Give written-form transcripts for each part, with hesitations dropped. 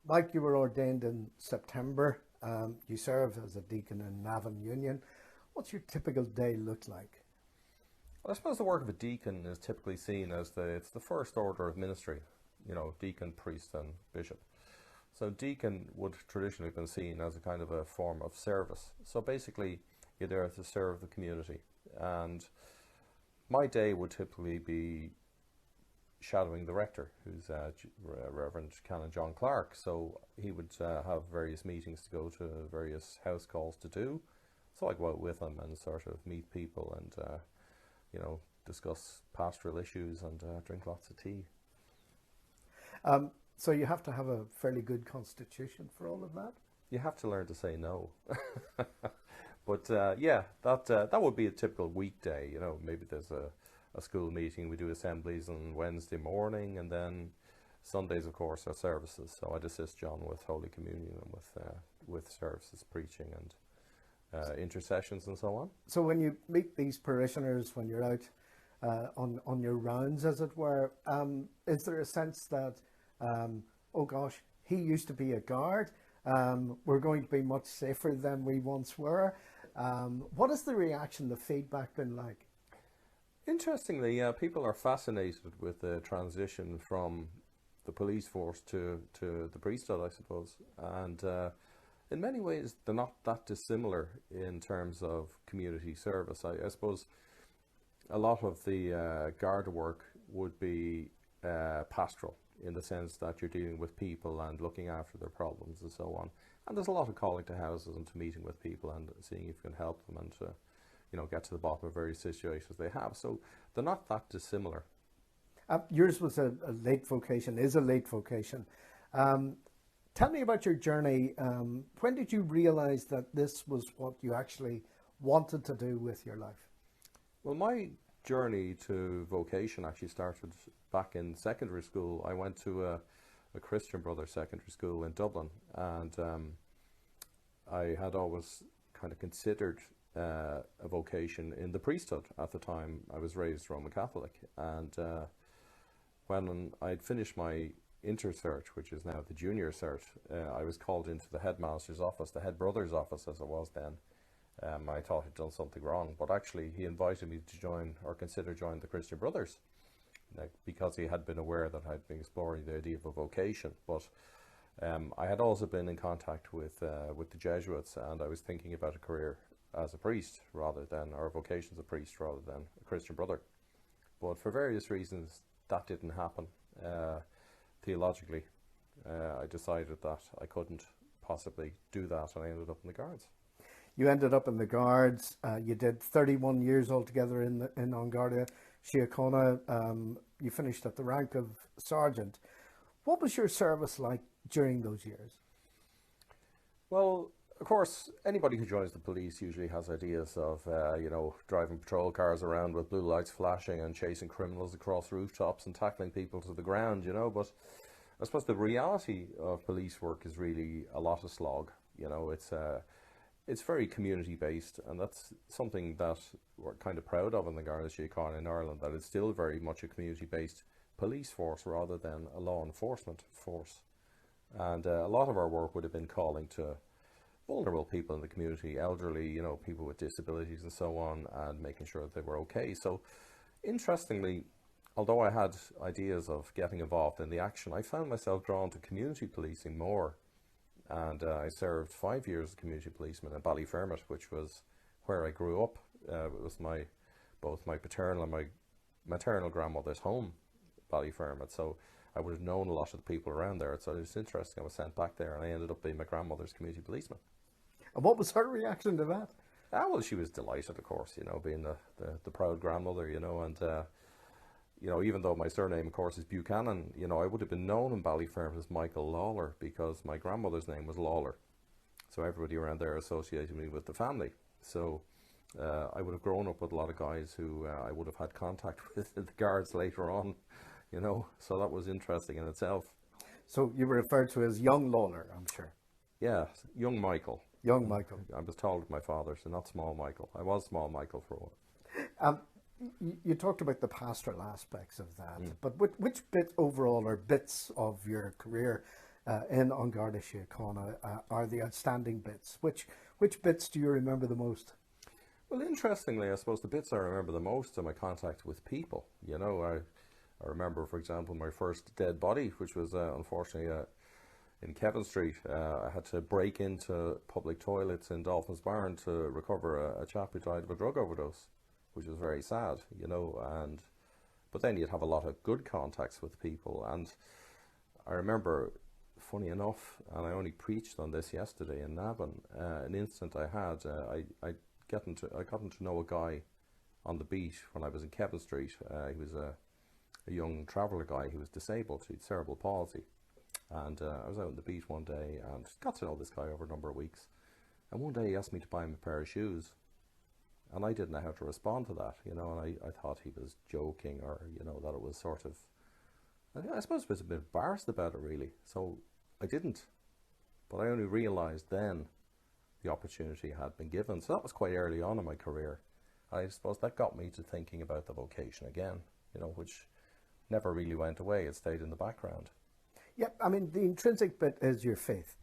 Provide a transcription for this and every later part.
Mike, you were ordained in September. You serve as a deacon in Navan Union. What's your typical day look like? Well, I suppose the work of a deacon is typically seen as it's the first order of ministry, deacon, priest and bishop. So deacon would traditionally have been seen as a kind of a form of service. So basically you're there to serve the community. And my day would typically be shadowing the rector, who's Reverend Canon John Clark. So he would have various meetings to go to, various house calls to do. So I go out with him and sort of meet people and discuss pastoral issues and drink lots of tea. So you have to have a fairly good constitution for all of that? You have to learn to say no. But that would be a typical weekday. Maybe there's a school meeting, we do assemblies on Wednesday morning, and then Sundays, of course, are services. So I'd assist John with Holy Communion and with services, preaching and intercessions and so on. So when you meet these parishioners, when you're out on your rounds, as it were, is there a sense that, oh gosh, he used to be a guard, we're going to be much safer than we once were? What has the reaction, the feedback been like? Interestingly, people are fascinated with the transition from the police force to the priesthood, I suppose. And in many ways, they're not that dissimilar in terms of community service. I suppose a lot of the Garda work would be pastoral, in the sense that you're dealing with people and looking after their problems and so on. And there's a lot of calling to houses and to meeting with people and seeing if you can help them and to get to the bottom of various situations they have. So they're not that dissimilar. Yours was a late vocation, is a late vocation. Tell me about your journey. When did you realize that this was what you actually wanted to do with your life? Well, my journey to vocation actually started back in secondary school. I went to a Christian Brothers secondary school in Dublin, and I had always kind of considered a vocation in the priesthood. At the time I was raised Roman Catholic, and when I'd finished my inter-cert, which is now the junior cert, I was called into the headmaster's office, the head brother's office as it was then. I thought I'd done something wrong, but actually he invited me to join or consider joining the Christian Brothers, because he had been aware that I'd been exploring the idea of a vocation. But I had also been in contact with the Jesuits, and I was thinking about a career as a priest or a vocation as a priest rather than a Christian brother. But for various reasons that didn't happen. Theologically, I decided that I couldn't possibly do that, and I ended up in the Guards. You ended up in the Guards. You did 31 years altogether in An Garda Síochána. You finished at the rank of sergeant. What was your service like during those years? Well, of course, anybody who joins the police usually has ideas of, driving patrol cars around with blue lights flashing and chasing criminals across rooftops and tackling people to the ground, But I suppose the reality of police work is really a lot of slog. It's very community-based, and that's something that we're kind of proud of in the Garda Síochána in Ireland, that it's still very much a community-based police force rather than a law enforcement force. And a lot of our work would have been calling to vulnerable people in the community, elderly, people with disabilities and so on, and making sure that they were okay. So interestingly, although I had ideas of getting involved in the action, I found myself drawn to community policing more. And I served 5 years as a community policeman in Ballyfermot, which was where I grew up. It was both my paternal and my maternal grandmother's home, Ballyfermot. So I would have known a lot of the people around there. So it was interesting. I was sent back there, and I ended up being my grandmother's community policeman. And what was her reaction to that? Well, she was delighted, of course, being the proud grandmother, and even though my surname, of course, is Buchanan, I would have been known in Ballyfermot as Michael Lawler because my grandmother's name was Lawler. So everybody around there associated me with the family. So I would have grown up with a lot of guys who I would have had contact with in the Guards later on, so that was interesting in itself. So you were referred to as young Lawler, I'm sure. Yeah, young Michael. Young Michael. I was told with my father, so not small Michael. I was small Michael for a while. You talked about the pastoral aspects of that, but which bit overall, or bits of your career, in An Garda Síochána are the outstanding bits. Which bits do you remember the most? Well, interestingly, I suppose the bits I remember the most are my contact with people. You know, I remember, for example, my first dead body, which was unfortunately in Kevin Street. I had to break into public toilets in Dolphin's Barn to recover a chap who died of a drug overdose, which was very sad, you know. But then you'd have a lot of good contacts with people. And I remember, funny enough, and I only preached on this yesterday in Navan, an incident I had. I gotten to know a guy on the beat when I was in Kevin Street. He was a young traveller guy who was disabled, he had cerebral palsy. And I was out on the beat one day and got to know this guy over a number of weeks. And one day he asked me to buy him a pair of shoes. And I didn't know how to respond to that, you know, and I thought he was joking, or, you know, that it was sort of, I suppose I was a bit embarrassed about it, really. So I didn't. But I only realised then the opportunity had been given. So that was quite early on in my career. I suppose that got me to thinking about the vocation again, you know, which never really went away. It stayed in the background. Yep, I mean, the intrinsic bit is your faith.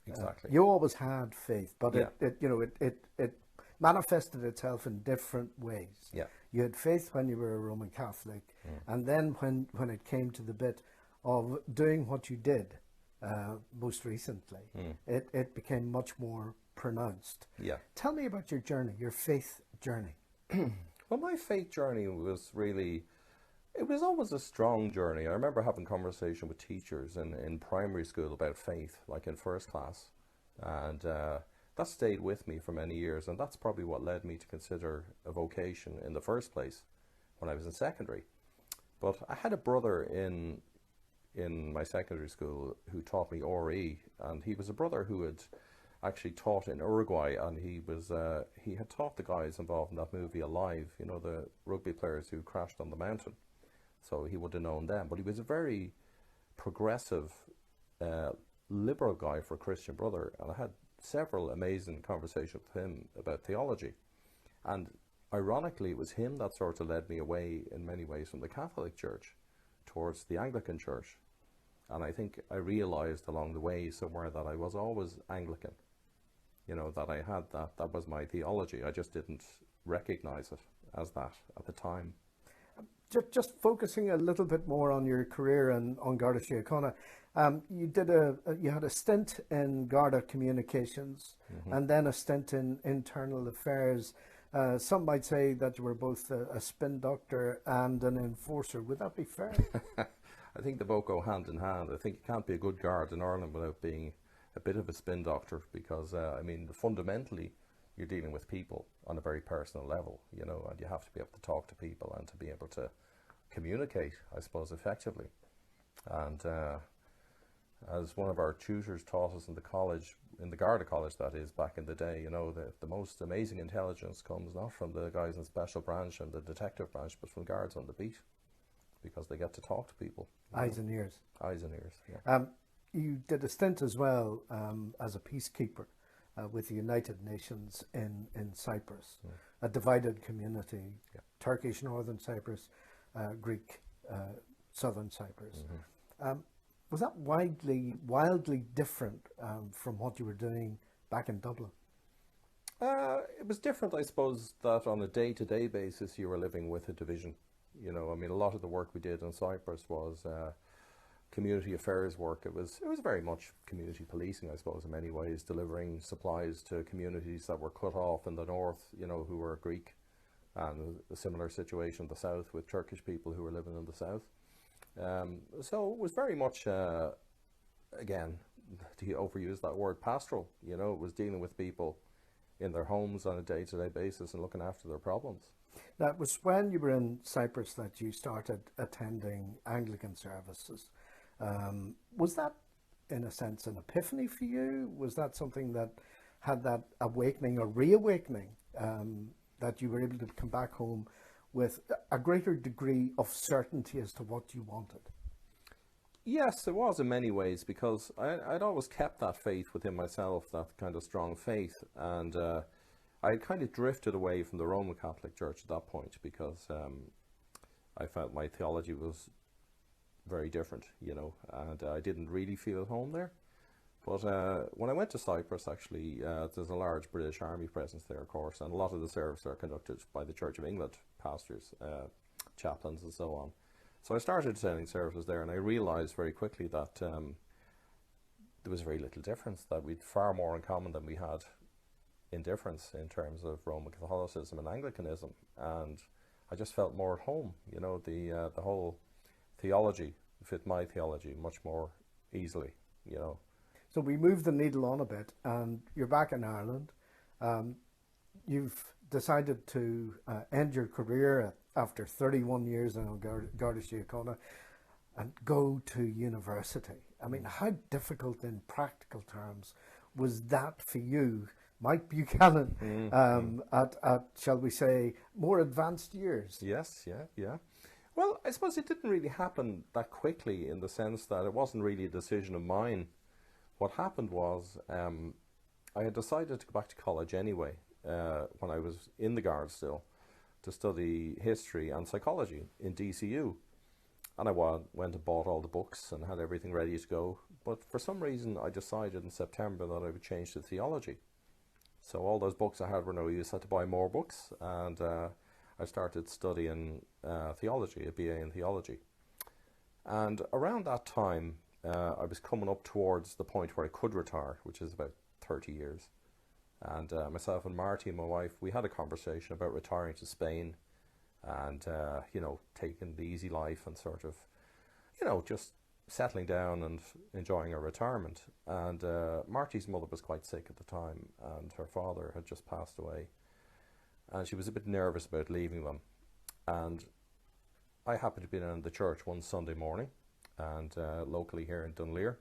Exactly. You always had faith, but Yeah. it manifested itself in different ways. Yeah. You had faith when you were a Roman Catholic, and then when it came to the bit of doing what you did most recently, it became much more pronounced. Yeah. Tell me about your journey, your faith journey. Well, my faith journey was really, it was always a strong journey. I remember having conversation with teachers in primary school about faith, like in first class. And that stayed with me for many years. And that's probably what led me to consider a vocation in the first place when I was in secondary. But I had a brother in my secondary school who taught me RE. And he was a brother who had actually taught in Uruguay, and he had taught the guys involved in that movie Alive, you know, the rugby players who crashed on the mountain. So he would have known them. But he was a very progressive, liberal guy for a Christian brother, and I had several amazing conversations with him about theology. And ironically, it was him that sort of led me away in many ways from the Catholic Church towards the Anglican Church. And I think I realized along the way somewhere that I was always Anglican. You know, that I had that was my theology. I just didn't recognize it as that at the time. Just focusing a little bit more on your career in An Garda Síochána, you had a stint in Garda Communications, and then a stint in Internal Affairs. Some might say that you were both a spin doctor and an enforcer. Would that be fair? I think they both go hand in hand. I think you can't be a good guard in Ireland without being a bit of a spin doctor, because I mean, fundamentally, you're dealing with people on a very personal level, you know, and you have to be able to talk to people and to be able to communicate, I suppose, effectively. And as one of our tutors taught us in the college, in the Garda College that is, back in the day, you know, the most amazing intelligence comes not from the guys in special branch and the detective branch, but from guards on the beat, because they get to talk to people. Eyes and ears. Eyes and ears, yeah. You did a stint as well as a peacekeeper with the United Nations in Cyprus, a divided community, Turkish Northern Cyprus, Greek Southern Cyprus. Was that wildly different from what you were doing back in Dublin? It was different, I suppose, that on a day-to-day basis you were living with a division. You know, I mean, a lot of the work we did in Cyprus was community affairs work. It was very much community policing, I suppose, in many ways, delivering supplies to communities that were cut off in the north, you know, who were Greek, and a similar situation in the south with Turkish people who were living in the south. So it was very much, again, to overuse that word, pastoral. You know, it was dealing with people in their homes on a day-to-day basis and looking after their problems. Now, it was when you were in Cyprus that you started attending Anglican services. Was that, in a sense, an epiphany for you? Was that something that had that awakening or reawakening, that you were able to come back home with a greater degree of certainty as to what you wanted? Yes, it was in many ways, because I'd always kept that faith within myself, that kind of strong faith, and I kind of drifted away from the Roman Catholic Church at that point, because I felt my theology was very different, you know, and I didn't really feel at home there. But when I went to Cyprus, actually, there's a large British Army presence there, of course, and a lot of the services are conducted by the Church of England, pastors, chaplains, and so on. So I started attending services there, and I realised very quickly that there was very little difference, that we'd far more in common than we had in difference in terms of Roman Catholicism and Anglicanism. And I just felt more at home, you know, the whole theology fit my theology much more easily, you know. So we moved the needle on a bit, and you're back in Ireland. You've decided to end your career after 31 years in An Garda Síochána and go to university. I mean, how difficult in practical terms was that for you, Mike Buchanan, at, shall we say, more advanced years? Yes, yeah. Well, I suppose it didn't really happen that quickly, in the sense that it wasn't really a decision of mine. What happened was I had decided to go back to college anyway, when I was in the Guard still, to study history and psychology in DCU. And I went and bought all the books and had everything ready to go. But for some reason, I decided in September that I would change to theology. So all those books I had were no use. I had to buy more books, and I started studying theology, a BA in theology. And around that time, I was coming up towards the point where I could retire, which is about 30 years. And myself and Marty, my wife, we had a conversation about retiring to Spain and, you know, taking the easy life and sort of, you know, just settling down and enjoying our retirement. And Marty's mother was quite sick at the time, and her father had just passed away. And she was a bit nervous about leaving them. And I happened to be in the church one Sunday morning, and locally here in Dunleer,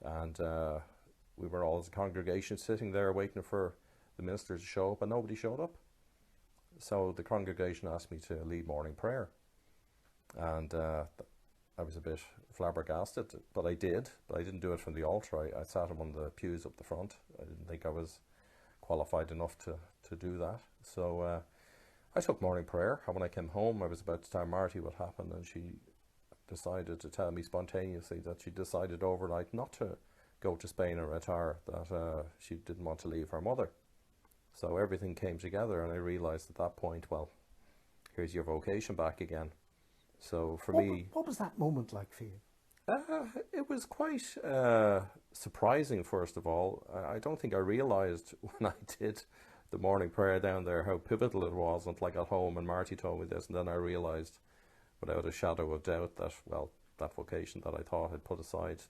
and we were all as a congregation sitting there waiting for the minister to show up, and nobody showed up. So the congregation asked me to lead morning prayer, and I was a bit flabbergasted, but I did. But I didn't do it from the altar. I sat on the pews up the front. I didn't think I was qualified enough to do that. So I took morning prayer, and when I came home, I was about to tell Marty what happened, and she decided to tell me spontaneously that she decided overnight not to go to Spain and retire, that she didn't want to leave her mother. So everything came together, and I realised at that point, well, here's your vocation back again. So for me... What was that moment like for you? It was quite surprising, first of all. I don't think I realised when I did the morning prayer down there how pivotal it was until I got home and Marty told me this, and then I realised without a shadow of doubt that, well, that vocation that I thought I'd put aside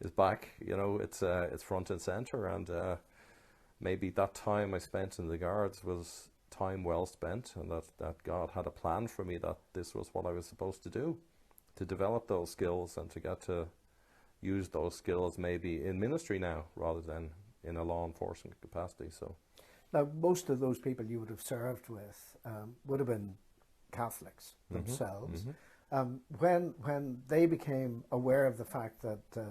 is back. You know, it's front and centre, and maybe that time I spent in the Guards was time well spent, and that God had a plan for me, that this was what I was supposed to do, to develop those skills and to get to use those skills maybe in ministry now rather than in a law enforcement capacity. So now, most of those people you would have served with would have been Catholics themselves. When they became aware of the fact that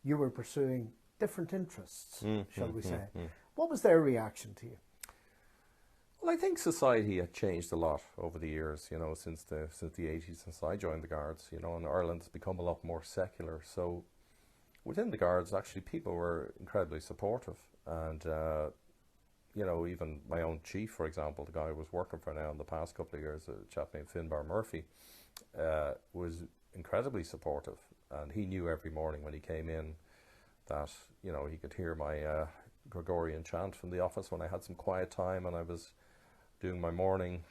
you were pursuing different interests, shall we say, what was their reaction to you? Well, I think society had changed a lot over the years, you know, since the 80s, since I joined the Guards, you know, and Ireland's become a lot more secular. So within the Guards, actually, people were incredibly supportive. And, you know, even my own chief, for example, the guy I was working for now in the past couple of years, a chap named Finbar Murphy, was incredibly supportive. And he knew every morning when he came in that, you know, he could hear my Gregorian chant from the office when I had some quiet time and I was doing my morning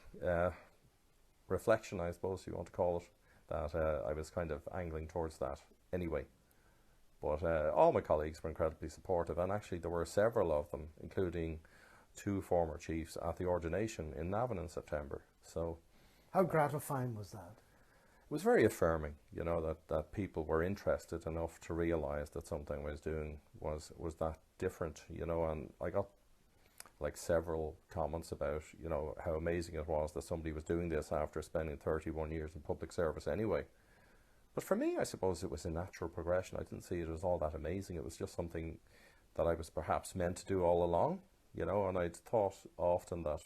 reflection, I suppose you want to call it, that I was kind of angling towards that anyway. But all my colleagues were incredibly supportive, and actually there were several of them, including 2 former chiefs at the ordination in Navan in September. So, how gratifying was that? It was very affirming, you know, that people were interested enough to realise that something I was doing was that different, you know, and I got like several comments about, you know, how amazing it was that somebody was doing this after spending 31 years in public service anyway. But for me, I suppose it was a natural progression. I didn't see it as all that amazing. It was just something that I was perhaps meant to do all along, you know, and I'd thought often that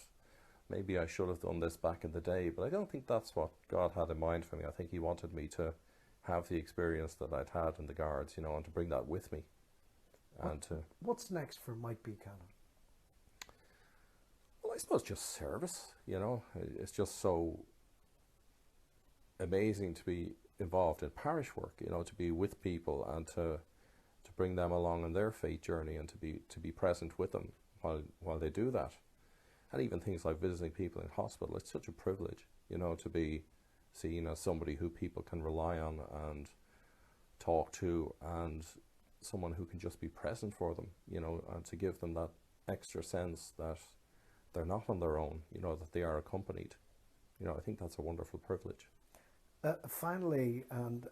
maybe I should have done this back in the day, but I don't think that's what God had in mind for me. I think he wanted me to have the experience that I'd had in the Guards, you know, and to bring that with me. And to, what's next for Mike Buchanan? well, I suppose just service, you know. It's just so amazing to be involved in parish work, you know, to be with people and to bring them along on their faith journey and to be present with them while they do that. And even things like visiting people in hospital, it's such a privilege, you know, to be seen as somebody who people can rely on and talk to, and someone who can just be present for them, you know, and to give them that extra sense that they're not on their own, you know, that they are accompanied. You know, I think that's a wonderful privilege. Finally, and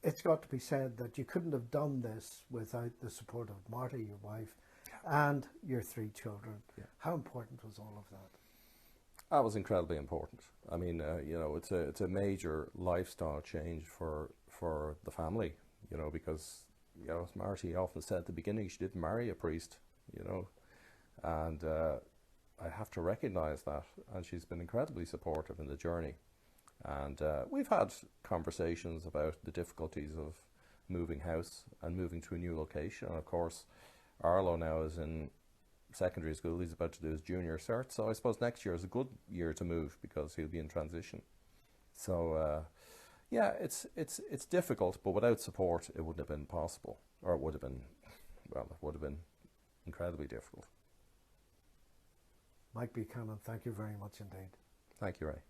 it's got to be said that you couldn't have done this without the support of Marty, your wife, and your 3 children. Yeah. How important was all of that? That was incredibly important. I mean, you know, it's a major lifestyle change for the family, you know, because, you know, as Marty often said at the beginning, she didn't marry a priest, you know, and I have to recognise that, and she's been incredibly supportive in the journey. And we've had conversations about the difficulties of moving house and moving to a new location. And of course, Arlo now is in secondary school. He's about to do his junior cert. So I suppose next year is a good year to move because he'll be in transition. So yeah, it's difficult, but without support, it wouldn't have been possible, or it would have been, well, it would have been incredibly difficult. Mike Buchanan, thank you very much indeed. Thank you, Ray.